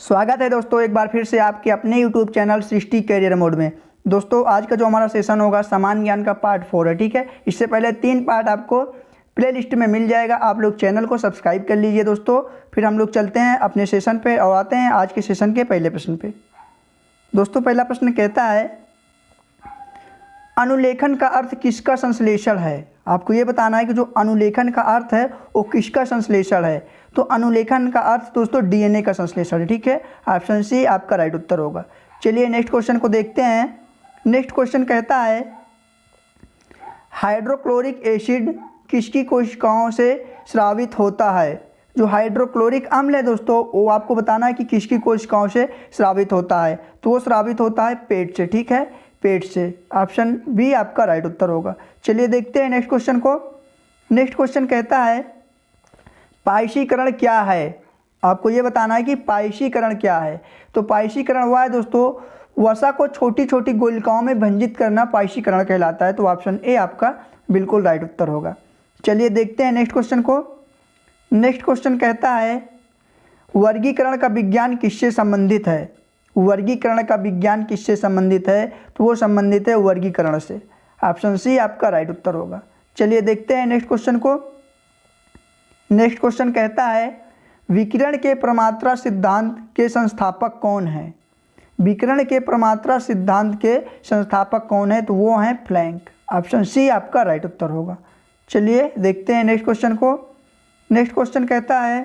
स्वागत है दोस्तों एक बार फिर से आपके अपने YouTube चैनल सृष्टि कैरियर मोड में। दोस्तों आज का जो हमारा सेशन होगा सामान्य ज्ञान का पार्ट 4 है, ठीक है। इससे पहले 3 पार्ट आपको प्ले लिस्ट में मिल जाएगा, आप लोग चैनल को सब्सक्राइब कर लीजिए दोस्तों। फिर हम लोग चलते हैं अपने सेशन पे और आते हैं आज के सेशन के पहले प्रश्न पे। दोस्तों पहला प्रश्न कहता है अनुलेखन का अर्थ किसका संश्लेषण है। आपको ये बताना है कि जो अनुलेखन का अर्थ है वो किसका संश्लेषण है। तो अनुलेखन का अर्थ दोस्तों डीएनए का संश्लेषण है, ठीक है। ऑप्शन सी आपका राइट उत्तर होगा। चलिए नेक्स्ट क्वेश्चन को देखते हैं। नेक्स्ट क्वेश्चन कहता है हाइड्रोक्लोरिक एसिड किसकी कोशिकाओं से स्रावित होता है। जो हाइड्रोक्लोरिक अम्ल है दोस्तों वो आपको बताना है कि किसकी कोशिकाओं से स्रावित होता है। तो वो स्रावित होता है पेट से, ठीक है, पेट से। ऑप्शन बी आपका राइट उत्तर होगा। चलिए देखते हैं नेक्स्ट क्वेश्चन को। नेक्स्ट क्वेश्चन कहता है पायसीकरण क्या है। आपको ये बताना है कि पायसीकरण क्या है। तो पायसीकरण हुआ है दोस्तों वसा को छोटी छोटी गोलिकाओं में भंजित करना पायसीकरण कहलाता है। तो ऑप्शन ए आपका बिल्कुल राइट उत्तर होगा। चलिए देखते हैं नेक्स्ट क्वेश्चन को। नेक्स्ट क्वेश्चन कहता है वर्गीकरण का विज्ञान किससे संबंधित है। वर्गीकरण का विज्ञान किससे संबंधित है। तो वो संबंधित है वर्गीकरण से। ऑप्शन सी आपका राइट उत्तर होगा। चलिए देखते हैं नेक्स्ट क्वेश्चन को। नेक्स्ट क्वेश्चन कहता है विकिरण के प्रमात्रा सिद्धांत के संस्थापक कौन है। विकिरण के प्रमात्रा सिद्धांत के संस्थापक कौन है। तो वो हैं प्लैंक। ऑप्शन सी आपका राइट उत्तर होगा। चलिए देखते हैं नेक्स्ट क्वेश्चन को। नेक्स्ट क्वेश्चन कहता है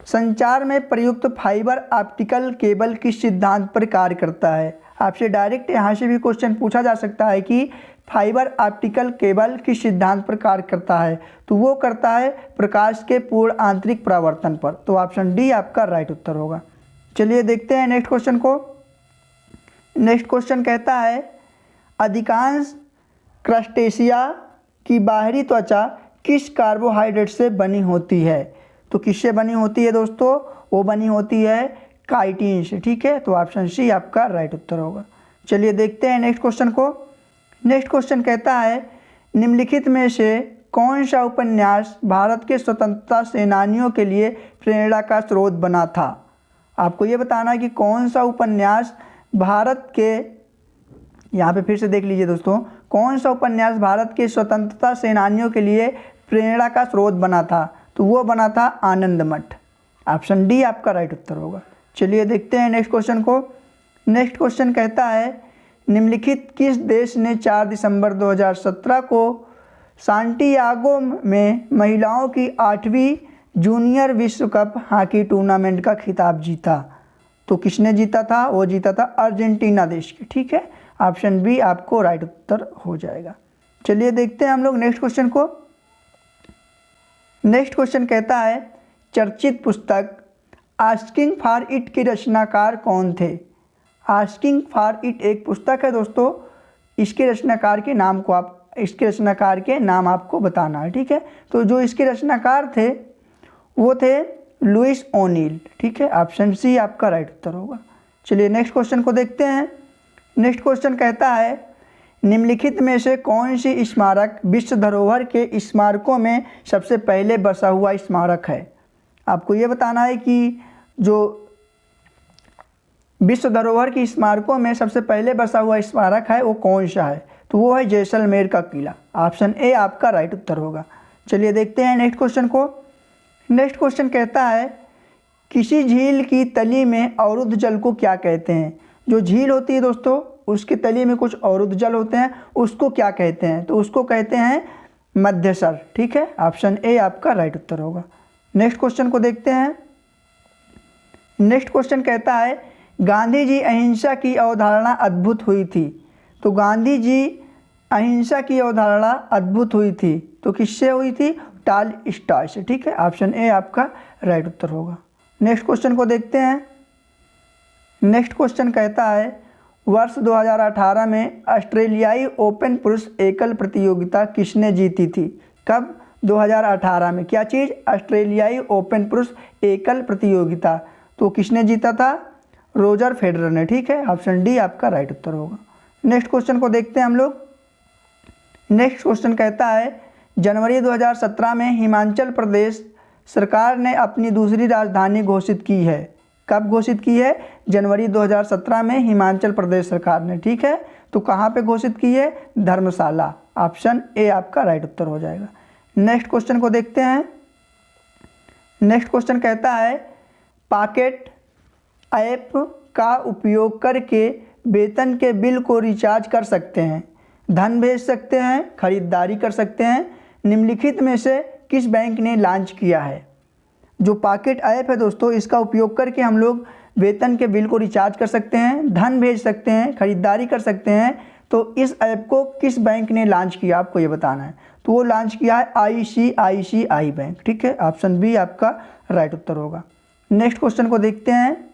संचार में प्रयुक्त फाइबर ऑप्टिकल केबल किस सिद्धांत पर कार्य करता है। आपसे डायरेक्ट यहाँ से भी क्वेश्चन पूछा जा सकता है कि फाइबर ऑप्टिकल केबल किस सिद्धांत पर कार्य करता है। तो वो करता है प्रकाश के पूर्ण आंतरिक परावर्तन पर। तो ऑप्शन डी आपका राइट उत्तर होगा। चलिए देखते हैं नेक्स्ट क्वेश्चन को। नेक्स्ट क्वेश्चन कहता है अधिकांश क्रस्टेशिया की बाहरी त्वचा किस कार्बोहाइड्रेट से बनी होती है। तो किससे बनी होती है दोस्तों। वो बनी होती है काइटिन से, ठीक है। तो ऑप्शन सी आपका राइट उत्तर होगा। चलिए देखते हैं नेक्स्ट क्वेश्चन को। नेक्स्ट क्वेश्चन कहता है निम्नलिखित में से कौन सा उपन्यास भारत के स्वतंत्रता सेनानियों के लिए प्रेरणा का स्रोत बना था। आपको ये बताना है कि कौन सा उपन्यास भारत के, यहाँ पे फिर से देख लीजिए दोस्तों, कौन सा उपन्यास भारत के स्वतंत्रता सेनानियों के लिए प्रेरणा का स्रोत बना था। तो वो बना था आनंद मठ। ऑप्शन डी आपका राइट उत्तर होगा। चलिए देखते हैं नेक्स्ट क्वेश्चन को। नेक्स्ट क्वेश्चन कहता है निम्नलिखित किस देश ने 4 दिसंबर 2017 को सांटियागो में महिलाओं की 8वीं जूनियर विश्व कप हॉकी टूर्नामेंट का खिताब जीता। तो किसने जीता था। वो जीता था अर्जेंटीना देश के, ठीक है। ऑप्शन बी आपको राइट उत्तर हो जाएगा। चलिए देखते हैं हम लोग नेक्स्ट क्वेश्चन को। नेक्स्ट क्वेश्चन कहता है चर्चित पुस्तक आस्किंग फॉर इट के रचनाकार कौन थे। आस्किंग फॉर इट एक पुस्तक है दोस्तों, इसके रचनाकार के नाम को इसके रचनाकार के नाम आपको बताना है, ठीक है। तो जो इसके रचनाकार थे वो थे लुइस ओनील, ठीक है। ऑप्शन सी आपका राइट उत्तर होगा। चलिए नेक्स्ट क्वेश्चन को देखते हैं। नेक्स्ट क्वेश्चन कहता है निम्नलिखित में से कौन सी स्मारक विश्व धरोहर के स्मारकों में सबसे पहले बसा हुआ स्मारक है। आपको ये बताना है कि जो विश्व धरोहर की स्मारकों में सबसे पहले बसा हुआ स्मारक है वो कौन सा है। तो वो है जैसलमेर का किला। ऑप्शन ए आपका राइट उत्तर होगा। चलिए देखते हैं नेक्स्ट क्वेश्चन को। नेक्स्ट क्वेश्चन कहता है किसी झील की तली में अवरुद्ध जल को क्या कहते हैं। जो झील होती है दोस्तों उसके तली में कुछ अवरुद्ध जल होते हैं, उसको क्या कहते हैं। तो उसको कहते हैं मध्यस्तर, ठीक है। ऑप्शन ए आपका राइट उत्तर होगा। नेक्स्ट क्वेश्चन को देखते हैं। नेक्स्ट क्वेश्चन कहता है गांधी जी अहिंसा की अवधारणा अद्भुत हुई थी। तो गांधी जी अहिंसा की अवधारणा अद्भुत हुई थी तो किससे हुई थी। टॉलस्टॉय से, ठीक है। ऑप्शन ए आपका राइट उत्तर होगा। नेक्स्ट क्वेश्चन को देखते हैं। नेक्स्ट क्वेश्चन कहता है वर्ष 2018 में ऑस्ट्रेलियाई ओपन पुरुष एकल प्रतियोगिता किसने जीती थी। कब। 2018 में क्या चीज़। ऑस्ट्रेलियाई ओपन पुरुष एकल प्रतियोगिता। तो किसने जीता था। रोजर फेडरर ने, ठीक है। ऑप्शन डी आपका राइट उत्तर होगा। नेक्स्ट क्वेश्चन को देखते हैं हम लोग। नेक्स्ट क्वेश्चन कहता है जनवरी 2017 में हिमाचल प्रदेश सरकार ने अपनी दूसरी राजधानी घोषित की है। कब घोषित की है? जनवरी 2017 में हिमाचल प्रदेश सरकार ने, ठीक है। तो कहाँ पे घोषित की है? धर्मशाला। ऑप्शन ए आपका राइट उत्तर हो जाएगा। नेक्स्ट क्वेश्चन को देखते हैं। नेक्स्ट क्वेश्चन कहता है पॉकेट ऐप का उपयोग करके वेतन के बिल को रिचार्ज कर सकते हैं, धन भेज सकते हैं, खरीदारी कर सकते हैं, निम्नलिखित में से किस बैंक ने लॉन्च किया है? जो पॉकेट ऐप है दोस्तों, इसका उपयोग करके हम लोग वेतन के बिल को रिचार्ज कर सकते हैं, धन भेज सकते हैं, खरीदारी कर सकते हैं। तो इस ऐप को किस बैंक ने लॉन्च किया, आपको ये बताना है। तो वो लॉन्च किया है ICICI बैंक, ठीक है। ऑप्शन बी आपका राइट उत्तर होगा। नेक्स्ट क्वेश्चन को देखते हैं।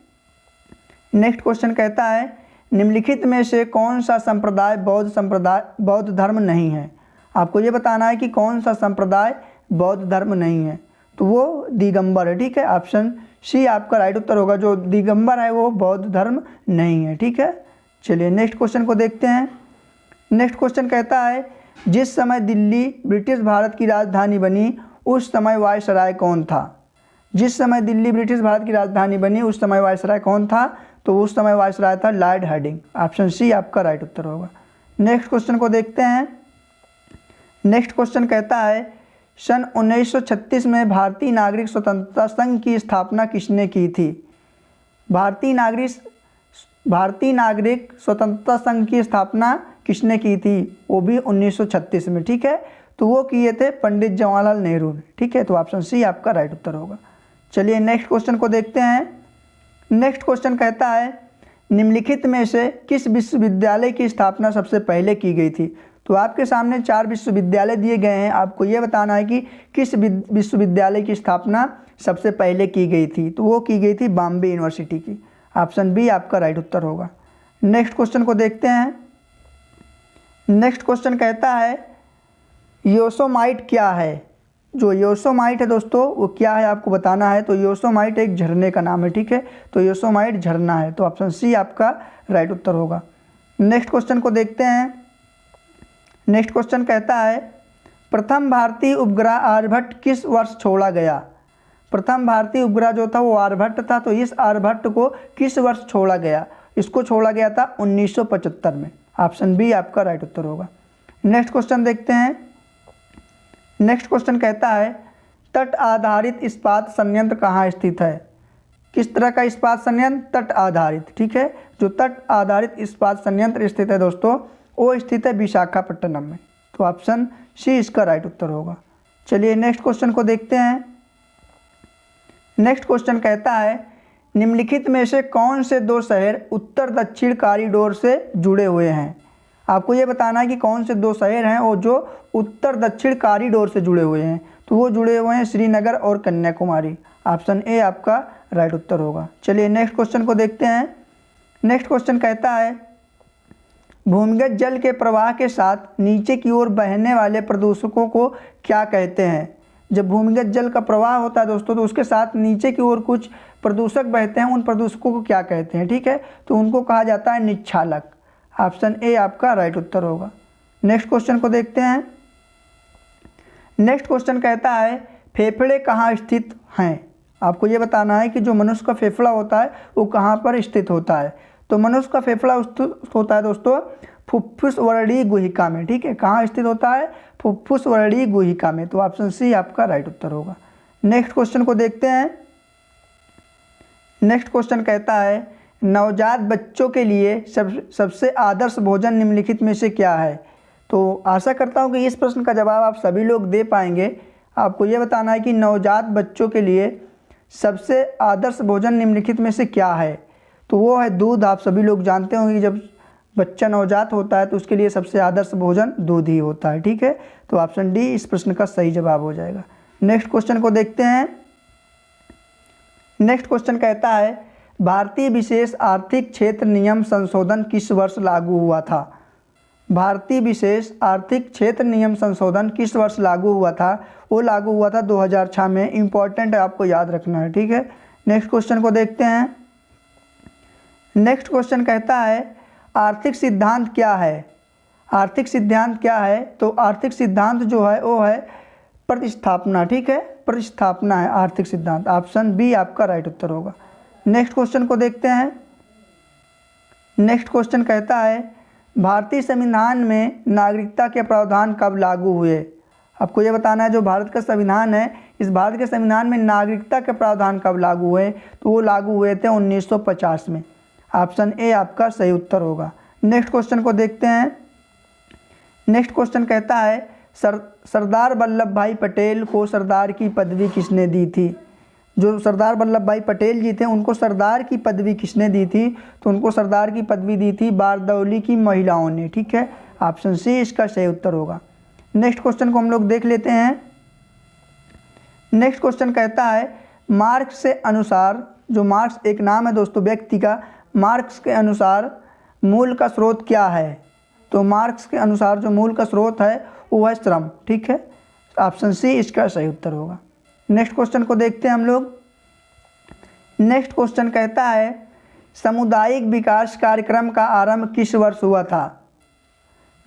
नेक्स्ट क्वेश्चन कहता है निम्नलिखित में से कौन सा संप्रदाय बौद्ध धर्म नहीं है? आपको ये बताना है कि कौन सा संप्रदाय बौद्ध धर्म नहीं है। तो वो दिगंबर है, ठीक है। ऑप्शन सी आपका राइट उत्तर होगा। जो दिगंबर है वो बौद्ध धर्म नहीं है, ठीक है। चलिए नेक्स्ट क्वेश्चन को देखते हैं। नेक्स्ट क्वेश्चन कहता है जिस समय दिल्ली ब्रिटिश भारत की राजधानी बनी उस समय वायसराय कौन था? जिस समय दिल्ली ब्रिटिश भारत की राजधानी बनी उस समय वायसराय कौन था? तो उस समय वायसराय था लॉर्ड हार्डिंग। ऑप्शन सी आपका राइट उत्तर होगा। नेक्स्ट क्वेश्चन को देखते हैं। नेक्स्ट क्वेश्चन कहता है सन 1936 में भारतीय नागरिक स्वतंत्रता संघ की स्थापना किसने की थी? भारतीय नागरिक स्वतंत्रता संघ की स्थापना किसने की थी? वो भी 1936 में, ठीक है। तो वो किए थे पंडित जवाहरलाल नेहरू ने, ठीक है। तो ऑप्शन सी आपका राइट उत्तर होगा। चलिए नेक्स्ट क्वेश्चन को देखते हैं। नेक्स्ट क्वेश्चन कहता है निम्नलिखित में से किस विश्वविद्यालय की स्थापना सबसे पहले की गई थी? तो आपके सामने 4 विश्वविद्यालय दिए गए हैं, आपको ये बताना है कि किस विश्वविद्यालय की स्थापना सबसे पहले की गई थी। तो वो की गई थी बॉम्बे यूनिवर्सिटी की। ऑप्शन बी आपका राइट उत्तर होगा। नेक्स्ट क्वेश्चन को देखते हैं। नेक्स्ट क्वेश्चन कहता है योसोमाइट क्या है? जो योसोमाइट है दोस्तों वो क्या है आपको बताना है। तो योसोमाइट एक झरने का नाम है, ठीक है। तो योसोमाइट झरना है। तो ऑप्शन सी आपका राइट उत्तर होगा। नेक्स्ट क्वेश्चन को देखते हैं। नेक्स्ट क्वेश्चन कहता है प्रथम भारतीय उपग्रह आर्यभट्ट किस वर्ष छोड़ा गया? प्रथम भारतीय उपग्रह जो था वो आर्यभट्ट था। तो इस आर्यभट्ट को किस वर्ष छोड़ा गया? इसको छोड़ा गया था 1975 में। ऑप्शन बी आपका राइट उत्तर होगा। नेक्स्ट क्वेश्चन देखते हैं। नेक्स्ट क्वेश्चन कहता है तट आधारित इस्पात संयंत्र कहाँ स्थित है? किस तरह का इस्पात संयंत्र? तट आधारित, ठीक है। जो तट आधारित इस्पात संयंत्र स्थित है दोस्तों वो स्थित है विशाखापट्टनम में। तो ऑप्शन सी इसका राइट उत्तर होगा। चलिए नेक्स्ट क्वेश्चन को देखते हैं। नेक्स्ट क्वेश्चन कहता है निम्नलिखित में से कौन से 2 शहर उत्तर दक्षिण कॉरिडोर से जुड़े हुए हैं? आपको ये बताना है कि कौन से 2 शहर हैं और जो उत्तर दक्षिण कॉरिडोर से जुड़े हुए हैं। तो वो जुड़े हुए हैं श्रीनगर और कन्याकुमारी। ऑप्शन ए आपका राइट उत्तर होगा। चलिए नेक्स्ट क्वेश्चन को देखते हैं। नेक्स्ट क्वेश्चन कहता है भूमिगत जल के प्रवाह के साथ नीचे की ओर बहने वाले प्रदूषकों को क्या कहते हैं? जब भूमिगत जल का प्रवाह होता है दोस्तों तो उसके साथ नीचे की ओर कुछ प्रदूषक बहते हैं, उन प्रदूषकों को क्या कहते हैं, ठीक है। तो उनको कहा जाता है निक्षालक। ऑप्शन ए आपका राइट उत्तर होगा। नेक्स्ट क्वेश्चन को देखते हैं। नेक्स्ट क्वेश्चन कहता है फेफड़े कहाँ स्थित हैं? आपको ये बताना है कि जो मनुष्य का फेफड़ा होता है वो कहाँ पर स्थित होता है। तो मनुष्य का फेफड़ा स्थित होता है दोस्तों फुफ्फुस वर्णीय गुहिका में, ठीक है। कहाँ स्थित होता है? फुफ्फुस वर्णीय गुहिका में। तो ऑप्शन सी आपका राइट उत्तर होगा। नेक्स्ट क्वेश्चन को देखते हैं। नेक्स्ट क्वेश्चन कहता है नवजात बच्चों के लिए सबसे आदर्श भोजन निम्नलिखित में से क्या है? तो आशा करता हूँ कि इस प्रश्न का जवाब आप सभी लोग दे पाएंगे। आपको ये बताना है कि नवजात बच्चों के लिए सबसे आदर्श भोजन निम्नलिखित में से क्या है? तो वो है दूध। आप सभी लोग जानते होंगे कि जब बच्चा नवजात होता है तो उसके लिए सबसे आदर्श भोजन दूध ही होता है, ठीक है। तो ऑप्शन डी इस प्रश्न का सही जवाब हो जाएगा। नेक्स्ट क्वेश्चन को देखते हैं। नेक्स्ट क्वेश्चन कहता है भारतीय विशेष आर्थिक क्षेत्र नियम संशोधन किस वर्ष लागू हुआ था? भारतीय विशेष आर्थिक क्षेत्र नियम संशोधन किस वर्ष लागू हुआ था? वो लागू हुआ था 2006 में। इम्पॉर्टेंट है, आपको याद रखना है, ठीक है। नेक्स्ट क्वेश्चन को देखते हैं। नेक्स्ट क्वेश्चन कहता है आर्थिक सिद्धांत क्या है? आर्थिक सिद्धांत क्या है? तो आर्थिक सिद्धांत जो है वो है प्रतिस्थापना, ठीक है। प्रतिस्थापना है आर्थिक सिद्धांत। ऑप्शन बी आपका राइट उत्तर होगा। नेक्स्ट क्वेश्चन को देखते हैं। नेक्स्ट क्वेश्चन कहता है भारतीय संविधान में नागरिकता के प्रावधान कब लागू हुए। आपको ये बताना है जो भारत का संविधान है, इस भारत के संविधान में नागरिकता के प्रावधान कब लागू हुए, तो वो लागू हुए थे 1950 में। ऑप्शन ए आपका सही उत्तर होगा। नेक्स्ट क्वेश्चन को देखते हैं। नेक्स्ट क्वेश्चन कहता है सरदार वल्लभ भाई पटेल को सरदार की पदवी किसने दी थी। जो सरदार वल्लभ भाई पटेल जी थे उनको सरदार की पदवी किसने दी थी, तो उनको सरदार की पदवी दी थी बारदौली की महिलाओं ने। ठीक है, ऑप्शन सी इसका सही उत्तर होगा। नेक्स्ट क्वेश्चन को हम लोग देख लेते हैं। नेक्स्ट क्वेश्चन कहता है मार्क्स से अनुसार, जो मार्क्स एक नाम है दोस्तों व्यक्ति का, मार्क्स के अनुसार मूल का स्रोत क्या है, तो मार्क्स के अनुसार जो मूल का स्रोत है वो है श्रम। ठीक है, ऑप्शन सी इसका सही उत्तर होगा। नेक्स्ट क्वेश्चन को देखते हैं हम लोग। नेक्स्ट क्वेश्चन कहता है सामुदायिक विकास कार्यक्रम का आरंभ किस वर्ष हुआ था।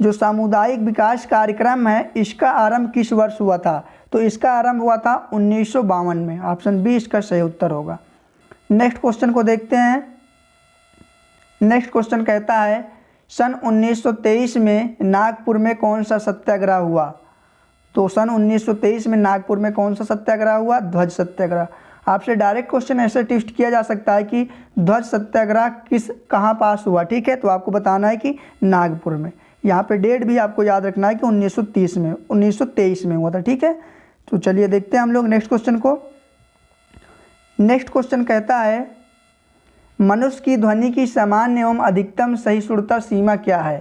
जो सामुदायिक विकास कार्यक्रम है इसका आरंभ किस वर्ष हुआ था, तो इसका आरंभ हुआ था 1952 में। ऑप्शन बी इसका सही उत्तर होगा। नेक्स्ट क्वेश्चन को देखते हैं। नेक्स्ट क्वेश्चन कहता है सन 1923 में नागपुर में कौन सा सत्याग्रह हुआ, तो सन 1923 में नागपुर में कौन सा सत्याग्रह हुआ, ध्वज सत्याग्रह। आपसे डायरेक्ट क्वेश्चन ऐसे ट्विस्ट किया जा सकता है कि ध्वज सत्याग्रह कहाँ पास हुआ। ठीक है, तो आपको बताना है कि नागपुर में। यहाँ पे डेट भी आपको याद रखना है कि 1923 में हुआ था। ठीक है, तो चलिए देखते हैं हम लोग नेक्स्ट क्वेश्चन को। नेक्स्ट क्वेश्चन कहता है मनुष्य की ध्वनि की सामान्य एवं अधिकतम सहिष्णुता सीमा क्या है।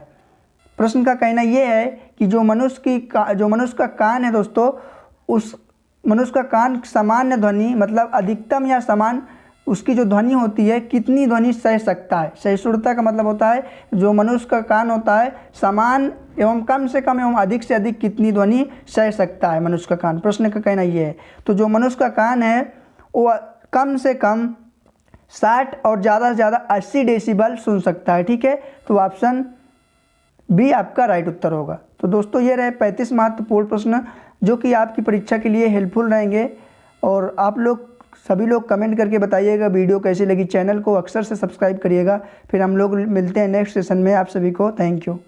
प्रश्न का कहना यह है कि जो मनुष्य का कान है दोस्तों, उस मनुष्य का कान सामान्य ध्वनि मतलब अधिकतम या समान उसकी जो ध्वनि होती है कितनी ध्वनि सह सकता है। सहिष्णुता का मतलब होता है जो मनुष्य का कान होता है समान एवं कम से कम एवं अधिक से अधिक कितनी ध्वनि सह सकता है मनुष्य का कान। प्रश्न का कहना यह है, तो जो मनुष्य का कान है वो कम से कम 60 और ज़्यादा से ज़्यादा 80 डेसिबल सुन सकता है। ठीक है, तो ऑप्शन बी आपका राइट उत्तर होगा। तो दोस्तों ये रहे 35 महत्वपूर्ण प्रश्न जो कि आपकी परीक्षा के लिए हेल्पफुल रहेंगे। और आप लोग सभी लोग कमेंट करके बताइएगा वीडियो कैसी लगी। चैनल को अक्सर से सब्सक्राइब करिएगा। फिर हम लोग मिलते हैं नेक्स्ट सेशन में। आप सभी को थैंक यू।